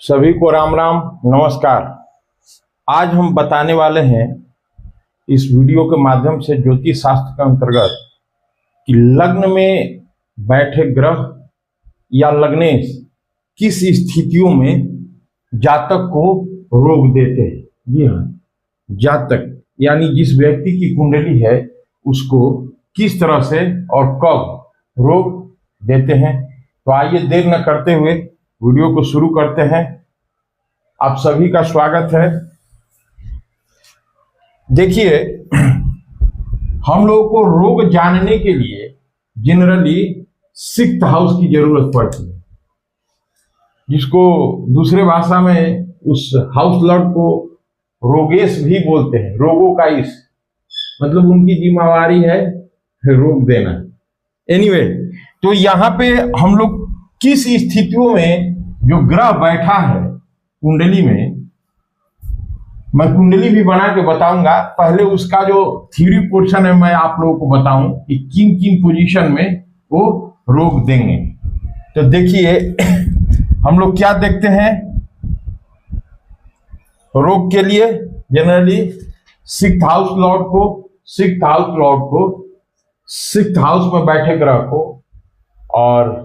सभी को राम राम नमस्कार। आज हम बताने वाले हैं इस वीडियो के माध्यम से ज्योतिष शास्त्र के अंतर्गत कि लग्न में बैठे ग्रह या लग्नेश किस स्थितियों में जातक को रोग देते हैं। जी हाँ, जातक यानी जिस व्यक्ति की कुंडली है उसको किस तरह से और कब रोग देते हैं। तो आइए देर न करते हुए वीडियो को शुरू करते हैं। आप सभी का स्वागत है। देखिए, हम लोगों को रोग जानने के लिए जनरली सिक्स्थ हाउस की जरूरत पड़ती है, जिसको दूसरे भाषा में उस हाउस लॉर्ड को रोगेश भी बोलते हैं। रोगों का इस मतलब उनकी जिम्मेवारी है रोग देना। एनीवे, तो यहाँ पे हम लोग किस स्थितियों में जो ग्रह बैठा है कुंडली में, मैं कुंडली भी बना के बताऊंगा। पहले उसका जो थ्योरी पोर्शन है मैं आप लोगों को बताऊं कि किन किन पोजीशन में वो रोग देंगे। तो देखिए, हम लोग क्या देखते हैं रोग के लिए। जनरली सिक्स्थ हाउस में बैठे ग्रह को और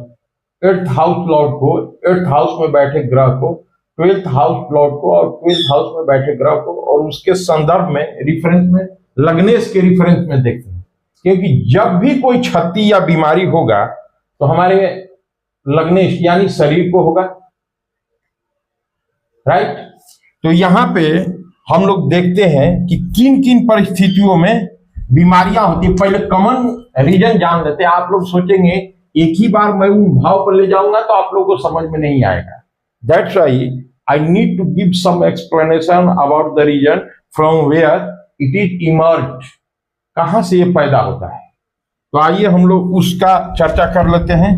एट्थ हाउस लॉर्ड को, एट्थ हाउस में बैठे ग्रह को, ट्वेल्थ हाउस लॉर्ड को और ट्वेल्थ हाउस में बैठे ग्रह को, और उसके संदर्भ में रिफरेंस में लग्नेश के रिफरेंस में देखते हैं। क्योंकि जब भी कोई क्षति या बीमारी होगा तो हमारे लग्नेश यानी शरीर को होगा, राइट। तो यहाँ पे हम लोग देखते हैं कि किन किन परिस्थितियों में बीमारियां होती है। पहले कॉमन रीजन जान लेते हैं। आप लोग सोचेंगे एक ही बार मैं उन भाव पर ले जाऊंगा तो आप लोगों को समझ में नहीं आएगा। That's why I need to give some explanation about the region from where it is emerged, कहां से ये पैदा होता है। तो आइए हम लोग उसका चर्चा कर लेते हैं।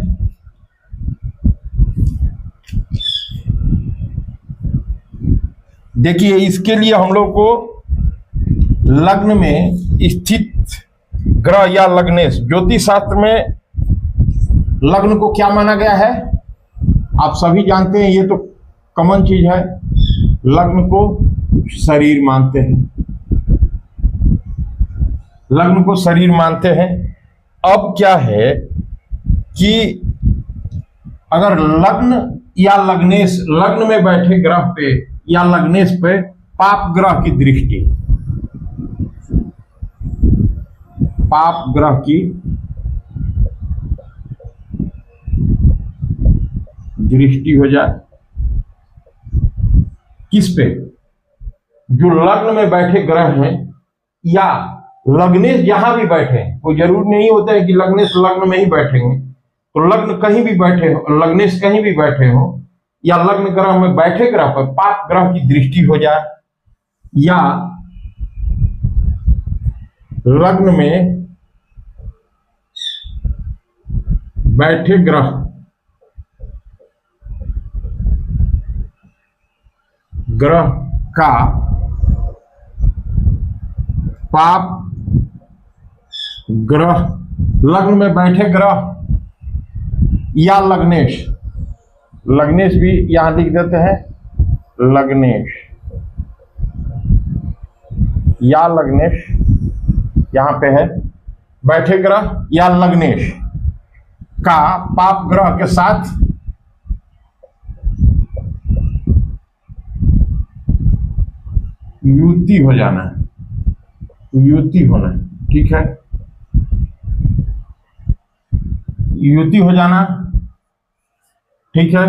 देखिए, इसके लिए हम लोग को लग्न में स्थित ग्रह या लग्नेश, ज्योतिष शास्त्र में लग्न को क्या माना गया है आप सभी जानते हैं, ये तो कॉमन चीज है। लग्न को शरीर मानते हैं, लग्न को शरीर मानते हैं। अब क्या है कि अगर लग्न या लग्नेश, लग्न में बैठे ग्रह पे या लग्नेश पे पाप ग्रह की दृष्टि, पाप ग्रह की दृष्टि हो जाए किस पे, जो लग्न में बैठे ग्रह हैं या लग्नेश जहां भी बैठे हैं। कोई जरूर नहीं होता है कि लग्नेश लग्न में ही बैठेंगे। तो लग्न कहीं भी बैठे हो, लग्नेश कहीं भी बैठे हो या लग्न ग्रह में बैठे ग्रह पर पाप ग्रह की दृष्टि हो जाए, या लग्न में बैठे ग्रह का पाप ग्रह, लग्न में बैठे ग्रह या लग्नेश, लग्नेश भी यहां लिख देते हैं, लग्नेश या लग्नेश यहां पे है, बैठे ग्रह या लग्नेश का पाप ग्रह के साथ युति हो जाना है, युति होना है, ठीक है। युति हो जाना, ठीक है।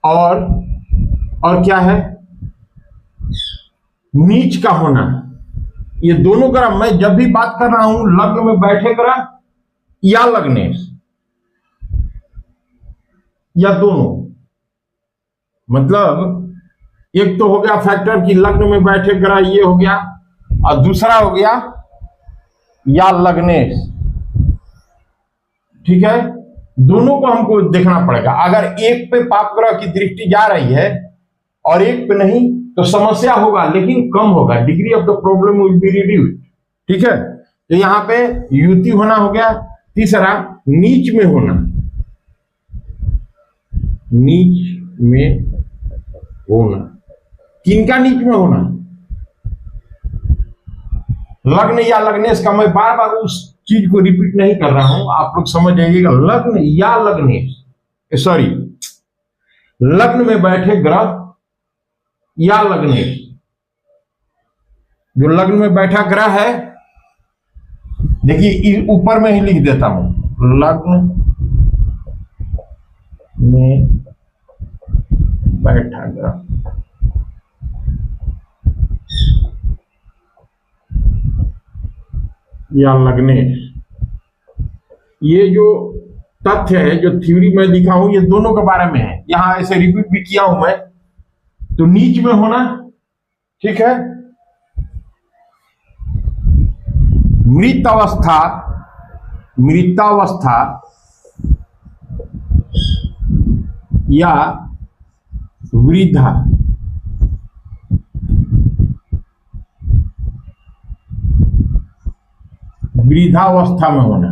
और क्या है, नीच का होना। ये दोनों ग्रह, मैं जब भी बात कर रहा हूं लग्न में बैठे ग्रह या लग्नेश या दोनों, मतलब एक तो हो गया फैक्टर कि लग्न में बैठे ग्रह, ये हो गया, और दूसरा हो गया या लग्नेश, ठीक है। दोनों को हमको देखना पड़ेगा। अगर एक पे पाप ग्रह की दृष्टि जा रही है और एक पे नहीं तो समस्या होगा, लेकिन कम होगा, degree of the problem will be reduced, ठीक है। तो यहां पे युति होना हो गया। तीसरा नीच में होना, नीच में होना। किनका नीच में होना? लग्न या लग्नेश का, मैं बार बार उस चीज को रिपीट नहीं कर रहा हूं, आप लोग समझ जाइएगा। लग्न या लग्नेश, सॉरी, लग्न में बैठे ग्रह या लग्नेश, जो लग्न में बैठा ग्रह है, देखिए ऊपर में ही लिख देता हूं, लग्न में बैठा ग्रह या लग्नेश, ये जो तथ्य है, जो थ्योरी में लिखा हूं, ये दोनों के बारे में है। यहां ऐसे रिपीट भी किया हूं मैं। तो नीच में होना, ठीक है, मृतावस्था या वृद्धा, वृद्धावस्था में होना,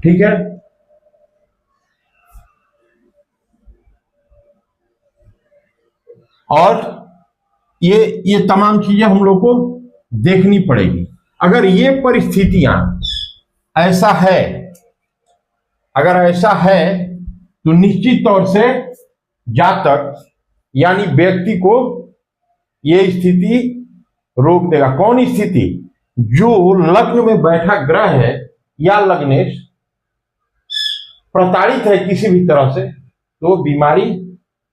ठीक है। और ये तमाम चीजें हम लोग को देखनी पड़ेगी। अगर ये परिस्थितियां ऐसा है, अगर ऐसा है तो निश्चित तौर से जातक यानी व्यक्ति को ये स्थिति रोक देगा। कौन स्थिति? जो लग्न में बैठा ग्रह है या लग्नेश प्रताड़ित है किसी भी तरह से, तो बीमारी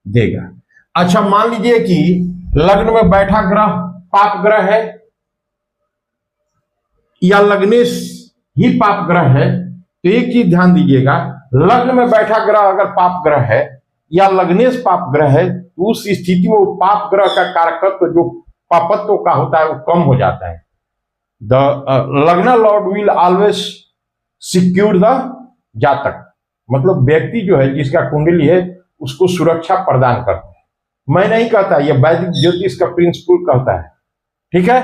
देगा। अच्छा, मान लीजिए कि लग्न में बैठा ग्रह पाप ग्रह है या लग्नेश ही पाप ग्रह है, तो एक चीज ध्यान दीजिएगा, लग्न में बैठा ग्रह अगर पाप ग्रह है या लग्नेश पाप ग्रह है, तो उस स्थिति में वो पाप ग्रह का कारकत्व जो पापत्व का होता है वो कम हो जाता है। द लग्न Lord will always secure the जातक, मतलब व्यक्ति जो है जिसका कुंडली है उसको सुरक्षा प्रदान करता है। मैं नहीं कहता, यह वैदिक ज्योतिष का प्रिंसिपल कहता है, ठीक है।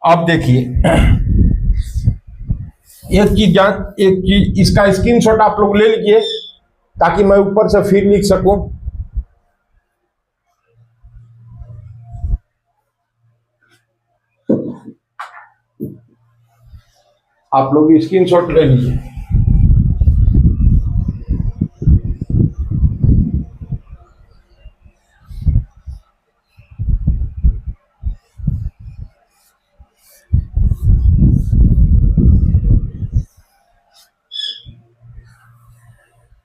अब देखिए एक चीज इसका स्क्रीनशॉट आप लोग ले लीजिए ताकि मैं ऊपर से फिर लिख सकूं। आप लोग स्क्रीनशॉट ले लीजिए।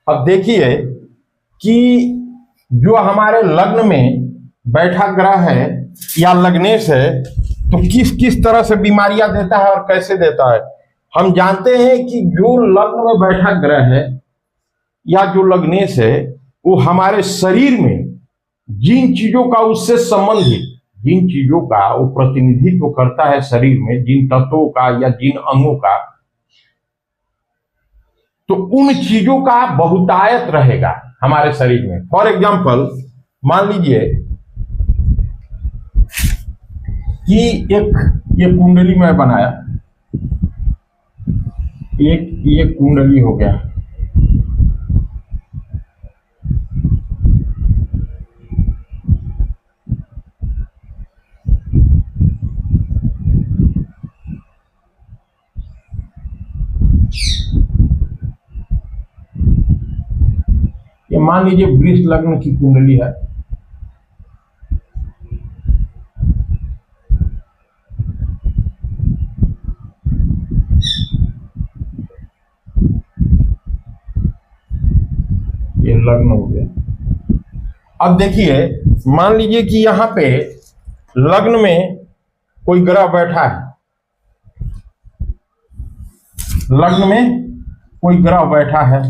अब देखिए कि जो हमारे लग्न में बैठा ग्रह है या लग्नेश है, तो किस किस तरह से बीमारियां देता है और कैसे देता है। हम जानते हैं कि जो लग्न में बैठा ग्रह है या जो लग्नेश है, वो हमारे शरीर में जिन चीजों का उससे संबंधित, जिन चीजों का वो प्रतिनिधित्व करता है शरीर में, जिन तत्वों का या जिन अंगों का, तो उन चीजों का बहुतायत रहेगा हमारे शरीर में। फॉर एग्जाम्पल, मान लीजिए कि एक ये कुंडली मैं बनाया, एक ये कुंडली हो गया, ये मान लीजिए वृष लग्न की कुंडली है। ये लग्न हो गया। अब देखिए, मान लीजिए कि यहां पे लग्न में कोई ग्रह बैठा है, लग्न में कोई ग्रह बैठा है,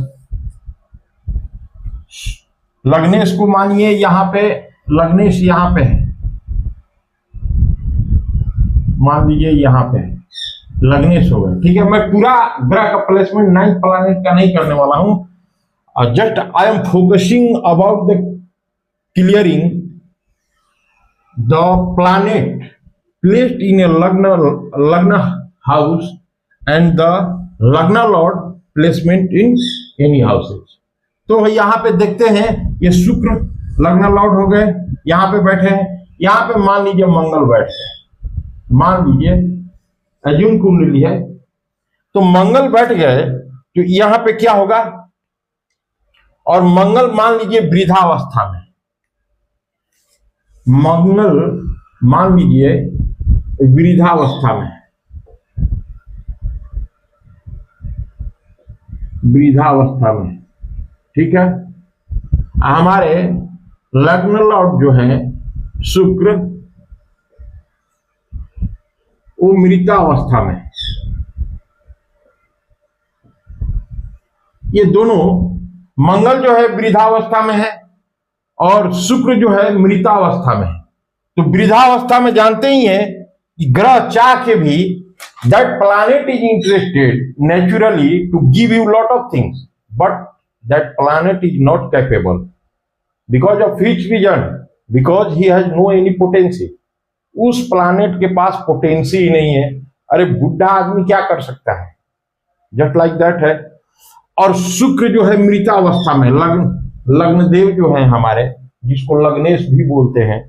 लग्नेश को मानिए यहां पे, लग्नेश यहां पे है, मान लीजिए यहां पे है, लग्नेश हो गया, ठीक है। मैं पूरा ग्रह का प्लेसमेंट 9 प्लैनेट का नहीं करने वाला हूं, just I am focusing about the clearing the planet placed in a lagna house and the lagna lord placement in any houses. तो यहां पे देखते हैं ये शुक्र लग्न लॉर्ड हो गए, यहां पे बैठे हैं। यहां पे मान लीजिए मंगल बैठ गए, मान लीजिए अज्यूम कुंडली है, तो मंगल बैठ गए तो यहां पे क्या होगा, और मंगल मान लीजिए वृद्धावस्था में, मंगल मान लीजिए वृद्धावस्था में, वृद्धावस्था में, ठीक है। हमारे लग्न लॉर्ड जो है शुक्र, वो मृतावस्था में, ये दोनों, मंगल जो है वृद्धावस्था में है और शुक्र जो है मृतावस्था में है। तो वृद्धावस्था में जानते ही हैं कि ग्रह चाह के भी that planet is interested naturally to give you lot of things, but that planet is not capable because of his vision, because he has no any potency. उस planet के पास potency ही नहीं है। अरे बुढ़ा आदमी क्या कर सकता है, जस्ट लाइक दैट है। और शुक्र जो है मृतावस्था में, लग्न देव जो है हमारे, जिसको लग्नेश भी बोलते हैं,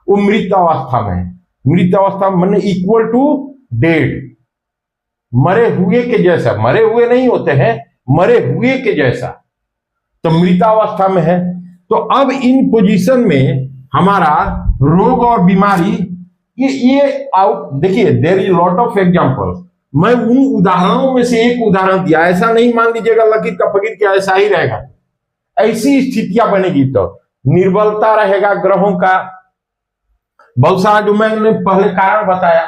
वो मृतावस्था में है। मृतावस्था माने इक्वल टू डेड, मरे हुए के जैसा, मरे हुए नहीं होते हैं, मरे हुए के जैसा, तो मृतावस्था में है। तो अब इन पोजीशन में हमारा रोग और बीमारी, ये आउट, देखिए there is lot of example. मैं उन उदाहरणों में से एक उदाहरण दिया, ऐसा नहीं मान लीजिएगा लकीर का फकीर क्या ऐसा ही रहेगा। ऐसी स्थितियां बनेगी तो निर्बलता रहेगा ग्रहों का, बहुत सारा जो मैंने पहले कारण बताया,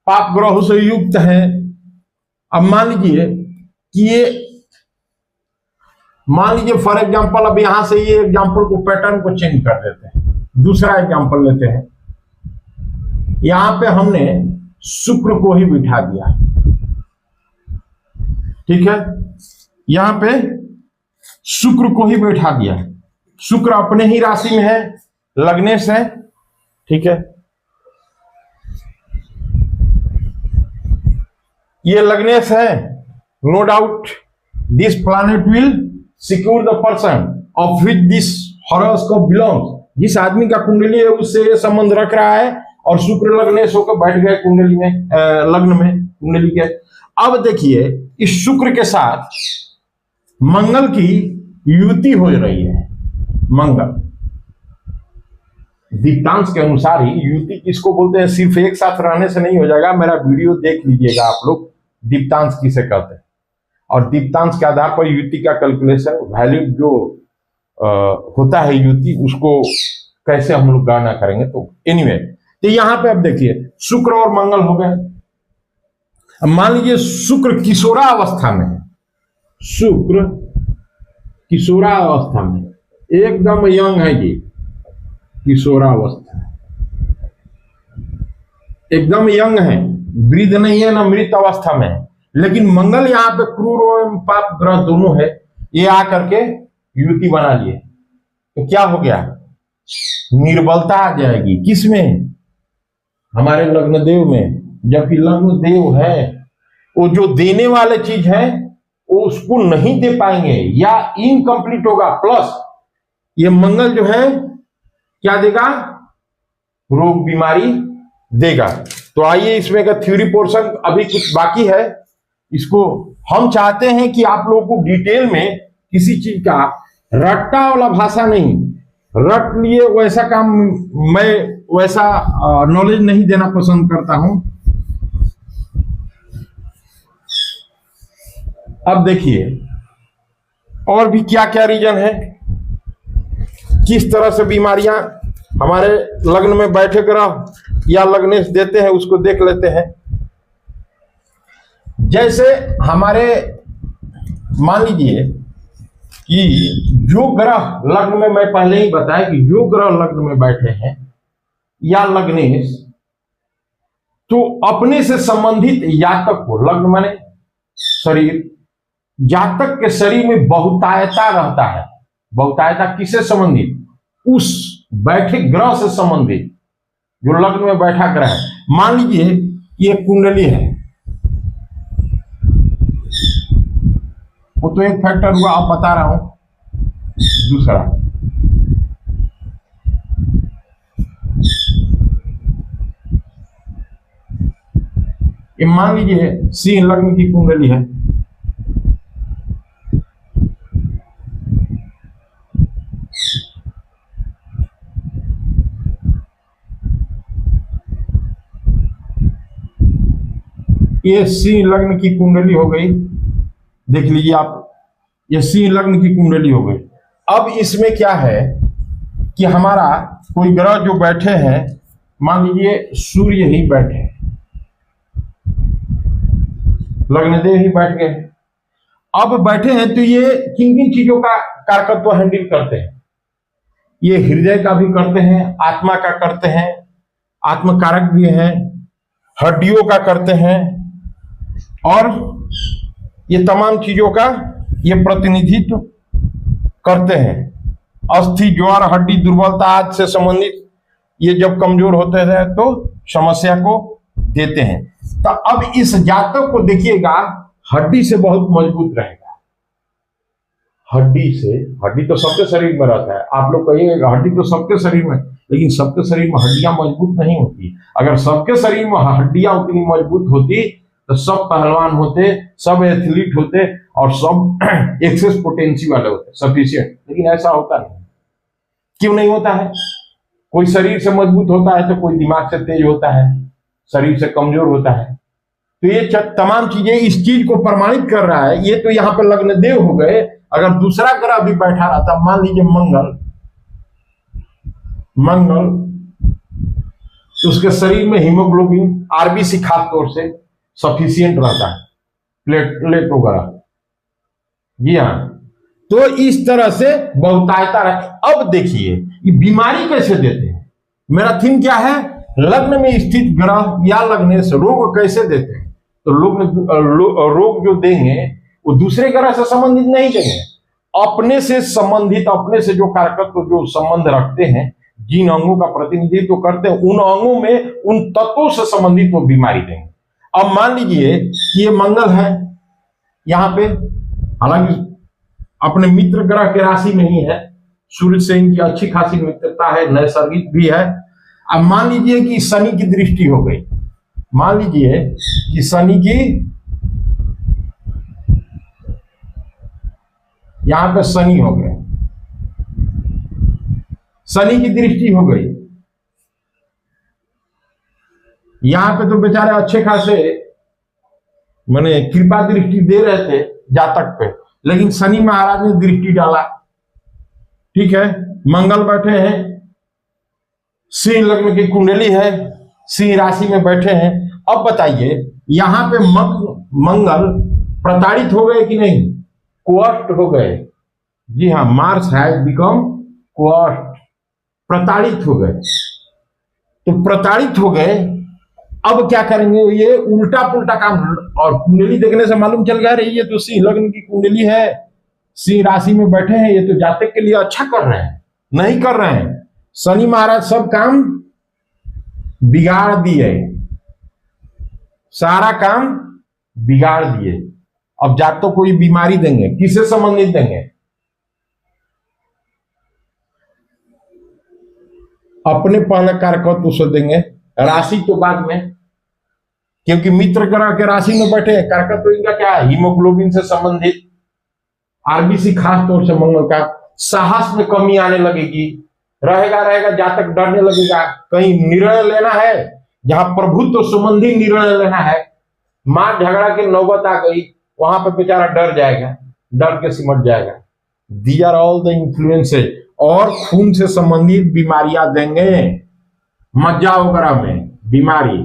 पाप ग्रहों से युक्त है। अब मान लीजिए कि ये, मान लीजिए फॉर एग्जांपल, अब यहां से ये एग्जांपल को, पैटर्न को चेंज कर देते हैं, दूसरा एग्जांपल लेते हैं। यहां पे हमने शुक्र को ही बिठा दिया, ठीक है, यहां पे शुक्र को ही बैठा दिया। शुक्र अपने ही राशि में है, लग्नेश है, ठीक है। ये लग्नेश है, no doubt this planet will secure the person of which this horoscope belongs. जिस आदमी का कुंडली है उससे ये संबंध रख रहा है, और शुक्र लग्नेश होकर बैठ गए कुंडली में, लग्न में कुंडली के। अब देखिए इस शुक्र के साथ मंगल की युति हो रही है। मंगल दीप्तांश के अनुसार ही युति किसको बोलते हैं, सिर्फ एक साथ रहने से नहीं हो जाएगा, मेरा वीडियो देख लीजिएगा आप लोग, दीप्तांश किसे कहते हैं, और दीप्तांश के आधार पर युति का कैलकुलेशन, वैल्यू जो होता है युति, उसको कैसे हम लोग गणना करेंगे। तो एनीवे, तो यहां पे अब देखिए शुक्र और मंगल हो गए। अब मान लीजिए शुक्र किशोरावस्था में है, शुक्र किशोरावस्था में, एकदम यंग है जी, किशोरावस्था एकदम यंग है, वृद्ध नहीं है ना मृत अवस्था में है। लेकिन मंगल यहाँ पे क्रूर और पाप ग्रह दोनों है, ये आकर के युति बना लिए, तो क्या हो गया, निर्बलता आ जाएगी। किसमें, हमारे लग्नदेव में। जबकि लग्नदेव है वो जो देने वाले चीज है वो उसको नहीं दे पाएंगे या इनकम्प्लीट होगा। प्लस ये मंगल जो है क्या देगा, रोग बीमारी देगा। तो आइए इसमें का थ्योरी पोर्शन अभी कुछ बाकी है, इसको हम चाहते हैं कि आप लोगों को डिटेल में किसी चीज का रट्टा वाला भाषा नहीं, रट लिए वैसा काम, मैं वैसा नॉलेज नहीं देना पसंद करता हूं। अब देखिए और भी क्या क्या रीजन है, किस तरह से बीमारियां हमारे लग्न में बैठे ग्रह या लग्नेश देते हैं, उसको देख लेते हैं। जैसे हमारे मान लीजिए कि जो ग्रह लग्न में, मैं पहले ही बताया कि जो ग्रह लग्न में बैठे हैं या लग्नेश, तो अपने से संबंधित जातक को, लग्न माने शरीर, जातक के शरीर में बहुतायता रहता है। बहुतायता किससे संबंधित, उस बैठे ग्रह से संबंधित, जो लग्न में बैठा ग्रह है। मान लीजिए ये कुंडली है, वो तो एक फैक्टर हुआ, अब बता रहा हूं दूसरा। ये मान लीजिए सिंह लग्न की कुंडली है, ये सिंह लग्न की कुंडली हो गई, देख लीजिए आप, ये सिंह लग्न की कुंडली हो गई। अब इसमें क्या है कि हमारा कोई ग्रह जो बैठे हैं, मान लीजिए सूर्य ही बैठे हैं, लग्नदेव ही बैठ गए। अब बैठे हैं तो ये किन किन चीजों का कारकत्व हैंडल करते हैं? ये हृदय का भी करते हैं, आत्मा का करते हैं, आत्मकारक भी हैं, हड्डियों का करते हैं, और ये तमाम चीजों का ये प्रतिनिधित्व करते हैं। अस्थि, ज्वार, हड्डी दुर्बलता आदि से संबंधित ये जब कमजोर होते हैं तो समस्या को देते हैं। तो अब इस जातक को देखिएगा, हड्डी से बहुत मजबूत रहेगा। हड्डी से, हड्डी तो सबके शरीर में रहता है, आप लोग कहिएगा हड्डी तो सबके शरीर में, लेकिन सबके शरीर में हड्डियां मजबूत नहीं होती। अगर सबके शरीर में हड्डियां उतनी मजबूत होती तो सब पहलवान होते, सब एथलीट होते, और सब एक्सेस पोटेंसी वाले होते, सफिशिएंट। लेकिन ऐसा होता नहीं। क्यों नहीं होता है? कोई शरीर से मजबूत होता है तो कोई दिमाग से तेज होता है, शरीर से कमजोर होता है। तो ये तमाम चीजें इस चीज को प्रमाणित कर रहा है। ये तो यहाँ पे लग्नदेव हो गए। अगर दूसरा ग्रह भी बैठा रहता, मान लीजिए मंगल, तो उसके शरीर में हीमोग्लोबिन, आरबीसी खास तौर से सफिशिएंट रहता है, प्लेटलेट वगैरह। जी हाँ, तो इस तरह से बहुतायता रहे। अब देखिए ये बीमारी कैसे देते हैं। मेरा थीम क्या है? लग्न में स्थित ग्रह या लग्न से रोग कैसे देते हैं। तो रोग जो देंगे वो दूसरे ग्रह से संबंधित नहीं देंगे, अपने से संबंधित, अपने से जो कारकत्व जो संबंध रखते हैं, जिन अंगों का प्रतिनिधित्व करते हैं, उन अंगों में उन तत्वों से संबंधित वो बीमारी देंगे। अब मान लीजिए कि ये मंगल है यहां पे, हालांकि अपने मित्र ग्रह के राशि में ही है, सूर्य से इनकी अच्छी खासी मित्रता है, नैसर्गिक भी है। अब मान लीजिए कि शनि की दृष्टि हो गई, मान लीजिए कि शनि की, यहां पे शनि हो गए, शनि की दृष्टि हो गई। यहां पे तो बेचारे अच्छे खासे माने कृपा दृष्टि दे रहे थे जातक पे, लेकिन शनि महाराज ने दृष्टि डाला। ठीक है, मंगल बैठे हैं, सिंह लग्न की कुंडली है, सिंह राशि में बैठे हैं। अब बताइए यहां पे मंगल प्रताड़ित हो गए कि नहीं? क्वस्ट हो गए। जी हाँ, मार्स हैज बिकम क्वस्ट, प्रताड़ित हो गए। तो प्रताड़ित हो गए, अब क्या करेंगे? ये उल्टा पुल्टा काम। और कुंडली देखने से मालूम चल गया रही है तो सिंह लग्न की कुंडली है, सिंह राशि में बैठे हैं, ये तो जातक के लिए अच्छा कर रहे हैं। नहीं कर रहे हैं, शनि महाराज सब काम बिगाड़ दिए, सारा काम बिगाड़ दिए। अब जातकों को बीमारी देंगे, किससे संबंधित देंगे? अपने पहले कारकत्व से देंगे, राशि तो बाद में, क्योंकि मित्र ग्रह के राशि में बैठे हैं। कारकत्व इनका क्या है? हीमोग्लोबिन से संबंधित, आरबीसी खास तौर से मंगल का। साहस में कमी आने लगेगी, रहेगा जातक डरने लगेगा। कहीं निर्णय लेना है, जहां प्रभुत्व संबंधी निर्णय लेना है, मार झगड़ा की नौबत आ गई, वहां पर बेचारा डर जाएगा, डर के सिमट जाएगा। These are all the influences. और खून से संबंधित बीमारियां देंगे, मज्जा वगैरह में बीमारी,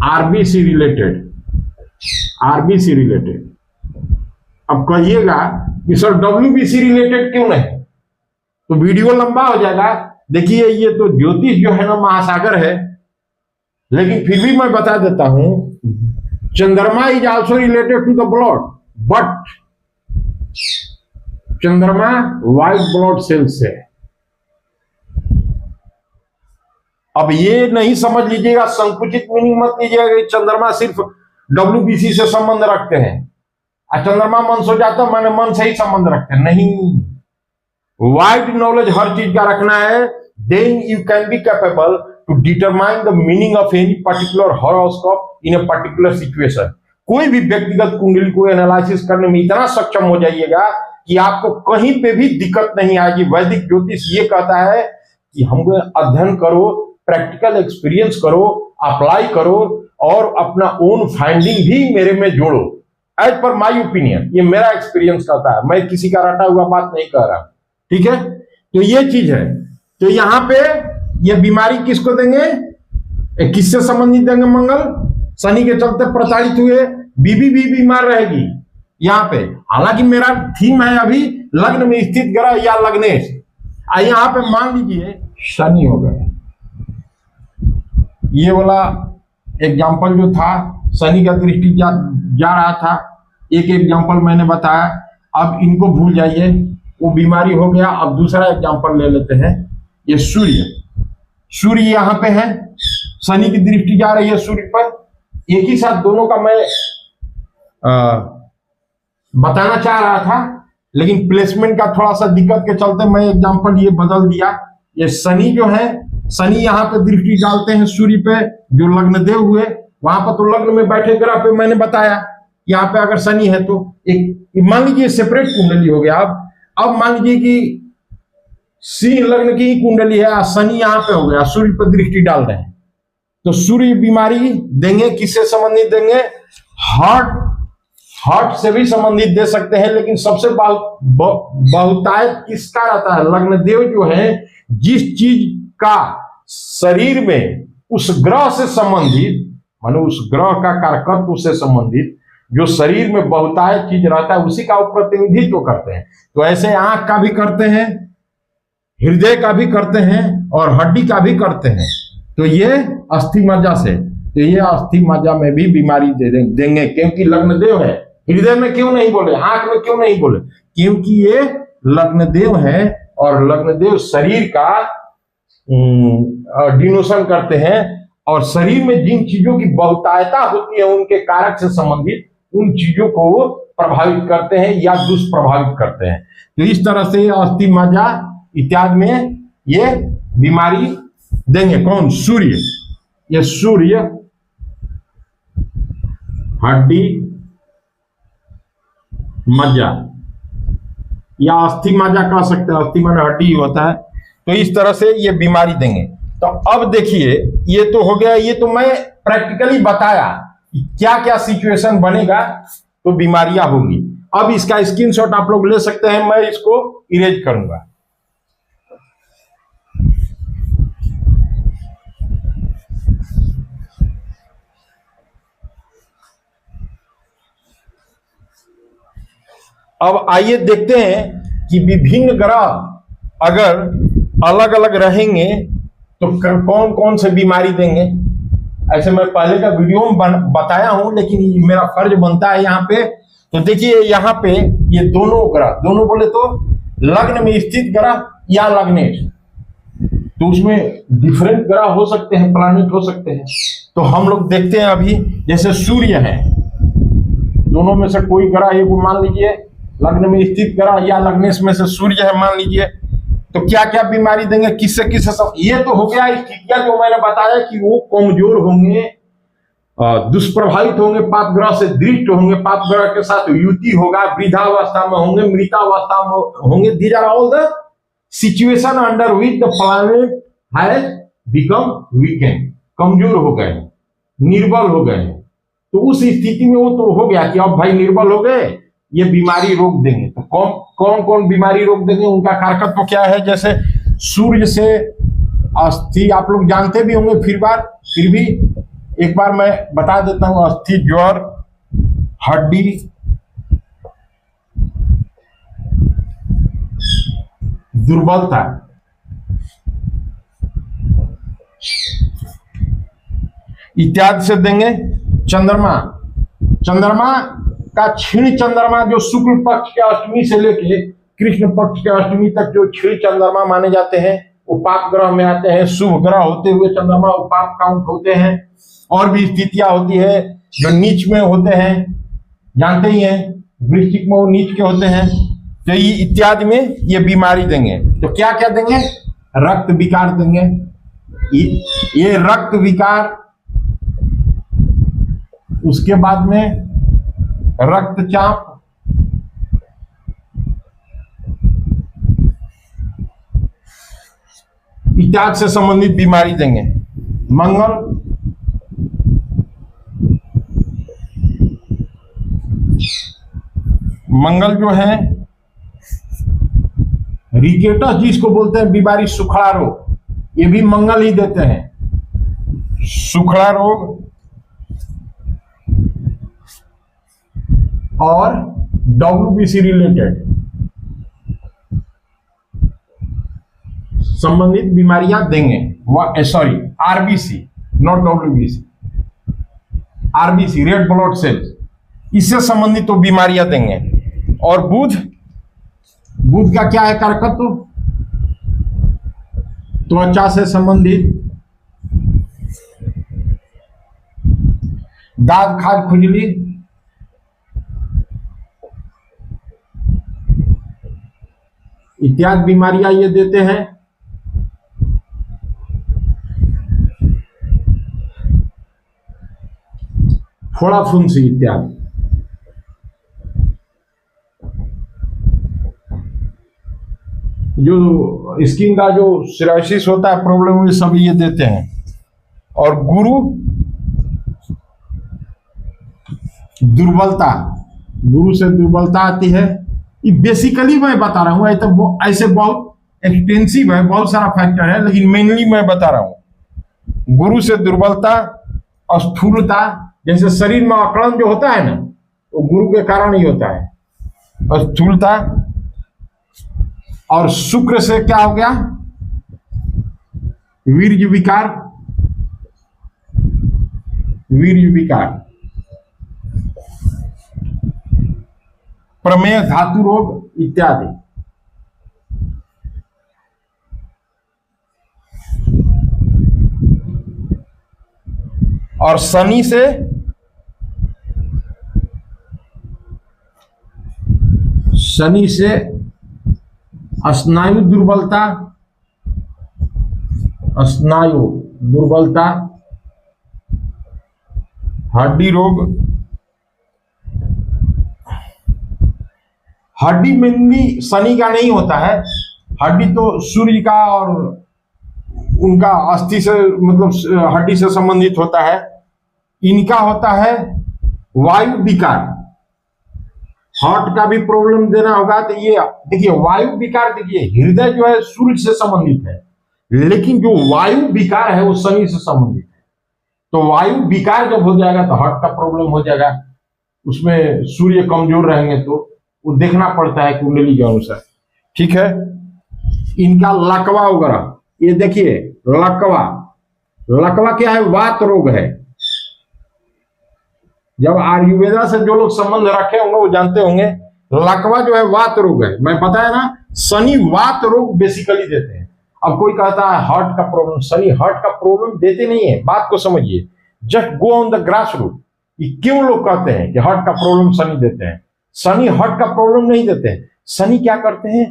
आरबीसी रिलेटेड। अब कहिएगा कि सर डब्ल्यूबीसी रिलेटेड क्यों नहीं? तो वीडियो लंबा हो जाएगा। देखिए ये तो ज्योतिष जो है ना महासागर है, लेकिन फिर भी मैं बता देता हूं, चंद्रमा is also related to the blood, but चंद्रमा व्हाइट ब्लड सेल्स है। अब ये नहीं समझ लीजिएगा, संकुचित मीनिंग मत लीजिएगा कि चंद्रमा सिर्फ डब्ल्यूबीसी से संबंध रखते हैं। चंद्रमा मन सो जाता है, मैंने मन से ही संबंध रखते हैं, नहीं। वाइड नॉलेज हर चीज का रखना है, then you can be capable to determine the meaning of any particular horoscope in a particular situation. कोई भी व्यक्तिगत कुंडली को एनालिसिस करने में इतना सक्षम हो जाइएगा कि आपको कहीं पे भी दिक्कत नहीं आएगी। वैदिक ज्योतिष ये कहता है कि हम अध्ययन करो, प्रैक्टिकल एक्सपीरियंस करो, अप्लाई करो और अपना ओन फाइंडिंग भी मेरे में जोड़ो। एज पर माय ओपिनियन, ये मेरा एक्सपीरियंस कहता है, मैं किसी का रटा हुआ बात नहीं कह रहा, ठीक है। तो ये चीज है। तो यहां पे ये बीमारी किसको देंगे, किससे संबंधित देंगे? मंगल, शनि के चलते प्रताड़ित हुए, बीबी भी बीमार रहेगी यहां पे। हालांकि मेरा थीम है अभी लग्न में स्थित ग्रह या लग्नेश। यहां पे मान लीजिए शनि हो गए, ये वाला एग्जाम्पल जो था शनि का दृष्टि जा रहा था, एक एग्जाम्पल मैंने बताया। अब इनको भूल जाइए, वो बीमारी हो गया। अब दूसरा एग्जाम्पल ले लेते हैं, ये सूर्य। सूर्य यहां पे है, शनि की दृष्टि जा रही है सूर्य पर। एक ही साथ दोनों का मैं बताना चाह रहा था, लेकिन प्लेसमेंट का थोड़ा सा दिक्कत के चलते मैं एग्जाम्पल ये बदल दिया। ये शनि जो है, शनि यहाँ पे दृष्टि डालते हैं सूर्य पे, जो लग्न देव हुए। वहां पर तो लग्न में बैठे ग्रह पे मैंने बताया, यहाँ पे अगर शनि है तो एक मान लीजिए सेपरेट कुंडली हो गया। अब मान लीजिए कि सिंह लग्न की ही कुंडली है, शनि यहाँ पे हो गया, सूर्य पर दृष्टि डाल रहे हैं, तो सूर्य बीमारी देंगे। किससे संबंधित देंगे? हार्ट से भी संबंधित दे सकते हैं, लेकिन सबसे बहुतायत किसका रहता है? लग्न देव जो है, जिस चीज का शरीर में उस ग्रह से संबंधित, मानो उस ग्रह का कारकत्व से संबंधित जो शरीर में बहुतायत चीज रहता है, उसी का प्रतिनिधित्व करते हैं। तो ऐसे आंख का भी करते हैं, हृदय का भी करते हैं और हड्डी का भी करते हैं। तो ये अस्थि मज्जा से, तो ये अस्थि मज्जा में भी बीमारी देंगे, क्योंकि लग्न देव है। हृदय में क्यों नहीं बोले, आंख में क्यों नहीं बोले? क्योंकि ये लग्न देव है और लग्न देव शरीर का डिनोशन करते हैं, और शरीर में जिन चीजों की बहुतायता होती है उनके कारक से संबंधित उन चीजों को प्रभावित करते हैं या दुष्प्रभावित करते हैं। तो इस तरह से अस्थि मज्जा इत्यादि में ये बीमारी देंगे। कौन? सूर्य। ये सूर्य, हड्डी मज्जा या अस्थि मज्जा कह सकते हैं, अस्थि माने हड्डी ही होता है। तो इस तरह से ये बीमारी देंगे। तो अब देखिए, ये तो हो गया, ये तो मैं प्रैक्टिकली बताया क्या क्या सिचुएशन बनेगा तो बीमारियां होंगी। अब इसका स्क्रीनशॉट आप लोग ले सकते हैं, मैं इसको इरेज करूंगा। अब आइए देखते हैं कि विभिन्न ग्रह अगर अलग अलग रहेंगे तो कौन कौन से बीमारी देंगे। ऐसे मैं पहले का वीडियो में बताया हूं, लेकिन मेरा फर्ज बनता है यहाँ पे। तो देखिए यहाँ पे ये दोनों ग्रह, दोनों बोले तो लग्न में स्थित ग्रह या लग्नेश, तो उसमें डिफरेंट ग्रह हो सकते हैं, प्लैनेट हो सकते हैं। तो हम लोग देखते हैं अभी, जैसे सूर्य है, दोनों में से कोई ग्रह एक मान लीजिए लग्न में स्थित ग्रह या लग्नेश में से सूर्य है मान लीजिए, तो क्या क्या बीमारी देंगे, किससे किससे सब। ये तो हो गया स्थितियां जो मैंने बताया कि वो कमजोर होंगे, दुष्प्रभावित होंगे, पाप ग्रह से दृष्ट होंगे, पाप ग्रह के साथ युति होगा, वृद्धावस्था में होंगे, मृतावस्था में होंगे। These are all the situation under which the planet has become weakened, कमजोर हो गए, निर्बल हो गए। तो उस स्थिति में वो तो हो गया कि अब भाई निर्बल हो गए, ये बीमारी रोक देंगे। तो कौन कौन बीमारी रोक देंगे, उनका कारकत्व तो क्या है? जैसे सूर्य से अस्थि आप लोग जानते भी होंगे, फिर भी एक बार मैं बता देता हूं। अस्थि, ज्वर, हड्डी, दुर्बलता, इत्यादि से देंगे। चंद्रमा का क्षीण चंद्रमा, जो शुक्ल पक्ष के अष्टमी से लेके कृष्ण पक्ष के अष्टमी तक जो क्षीण चंद्रमा माने जाते हैं, वो पाप ग्रह में आते हैं। शुभ ग्रह होते हुए चंद्रमा वो पाप काउंट होते हैं। और भी स्थितियां होती है जो नीच में होते हैं, जानते ही हैं, वृश्चिक में वो नीच के होते हैं। तो ये इत्यादि में ये बीमारी देंगे। तो क्या क्या देंगे? रक्त विकार देंगे। ये रक्त विकार, उसके बाद में रक्तचाप, इत्यादि से संबंधित बीमारी देंगे। मंगल जो है रिकेटस जिसको बोलते हैं बीमारी, सुखड़ा रोग, ये भी मंगल ही देते हैं। सुखड़ा रोग और WBC रिलेटेड संबंधित बीमारियां देंगे। Sorry, RBC, not WBC, RBC, red blood cells, इससे संबंधित तो बीमारियां देंगे। और बुध का क्या है कारकत्व? त्वचा से संबंधित, दाद, खाज, खुजली, इत्यादि बीमारियां ये देते हैं। फोड़ा फुंसी इत्यादि। जो स्किन का जो सिराइसिस होता है प्रॉब्लम, ये सब ये देते हैं। और गुरु दुर्बलता, गुरु से दुर्बलता आती है। ये बेसिकली मैं बता रहा हूं, तो ऐसे बहुत एक्सटेंसिव है, बहुत सारा फैक्टर है, लेकिन मेनली मैं बता रहा हूं। गुरु से दुर्बलता, स्थूलता, जैसे शरीर में अकड़न जो होता है ना, वो गुरु के कारण ही होता है, स्थूलता। और शुक्र से क्या हो गया? वीर्य विकार, वीर्य विकार, प्रमेय धातु रोग इत्यादि। और शनि से स्नायु दुर्बलता, स्नायु दुर्बलता, हड्डी रोग। हड्डी में भी शनि का नहीं होता है, हड्डी तो सूर्य का और उनका अस्थि से, मतलब हड्डी से संबंधित होता है। इनका होता है वायु विकार। हार्ट का भी प्रॉब्लम देना होगा तो ये देखिए, वायु विकार, देखिए हृदय जो है सूर्य से संबंधित है, लेकिन जो वायु विकार है वो शनि से संबंधित है। तो वायु विकार जब हो जाएगा तो हार्ट का प्रॉब्लम हो जाएगा। उसमें सूर्य कमजोर रहेंगे तो वो देखना पड़ता है कुंडली के अनुसार। ठीक है। इनका लकवा वगैरह, ये देखिए लकवा, लकवा क्या है? वात रोग है। जब आयुर्वेदा से जो लोग संबंध रखे होंगे वो जानते होंगे, लकवा जो है वात रोग है। मैं पता है ना, शनि वात रोग बेसिकली देते हैं। अब कोई कहता है हार्ट का प्रॉब्लम, शनि हार्ट का प्रॉब्लम देते नहीं है। बात को समझिए, just go on the grass root. क्यों लोग कहते हैं कि हार्ट का प्रॉब्लम शनि देते हैं? शनि हार्ट का प्रॉब्लम नहीं देते हैं। शनि क्या करते हैं?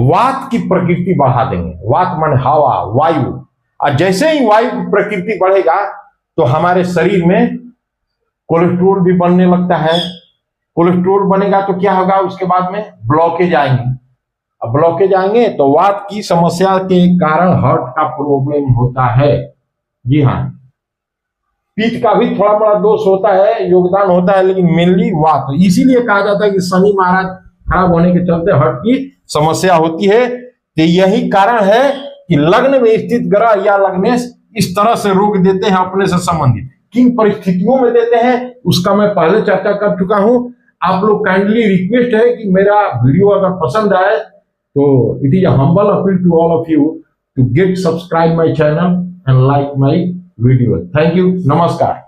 वात की प्रकृति बढ़ा देंगे। वात माने हवा, वायु। और जैसे ही वायु की प्रकृति बढ़ेगा तो हमारे शरीर में कोलेस्ट्रोल भी बनने लगता है। कोलेस्ट्रोल बनेगा तो क्या होगा? उसके बाद में ब्लॉकेज आएंगे। अब ब्लॉकेज आएंगे तो वात की समस्या के कारण हार्ट का प्रॉब्लम होता है। जी हाँ, पीठ का भी थोड़ा बड़ा दोष होता है, योगदान होता है, लेकिन मेनली वात। इसीलिए कहा जाता है कि शनि महाराज खराब होने के चलते हार्ट की समस्या होती है। तो यही कारण है कि लग्न में स्थित ग्रह या लग्नेश इस तरह से रोग देते हैं अपने से संबंधित। किन परिस्थितियों में देते हैं उसका मैं पहले चर्चा कर चुका हूं। आप लोग काइंडली रिक्वेस्ट है कि मेरा वीडियो अगर पसंद आए तो it is a humble appeal to all of you to get subscribe my channel and like my video. Thank you, नमस्कार।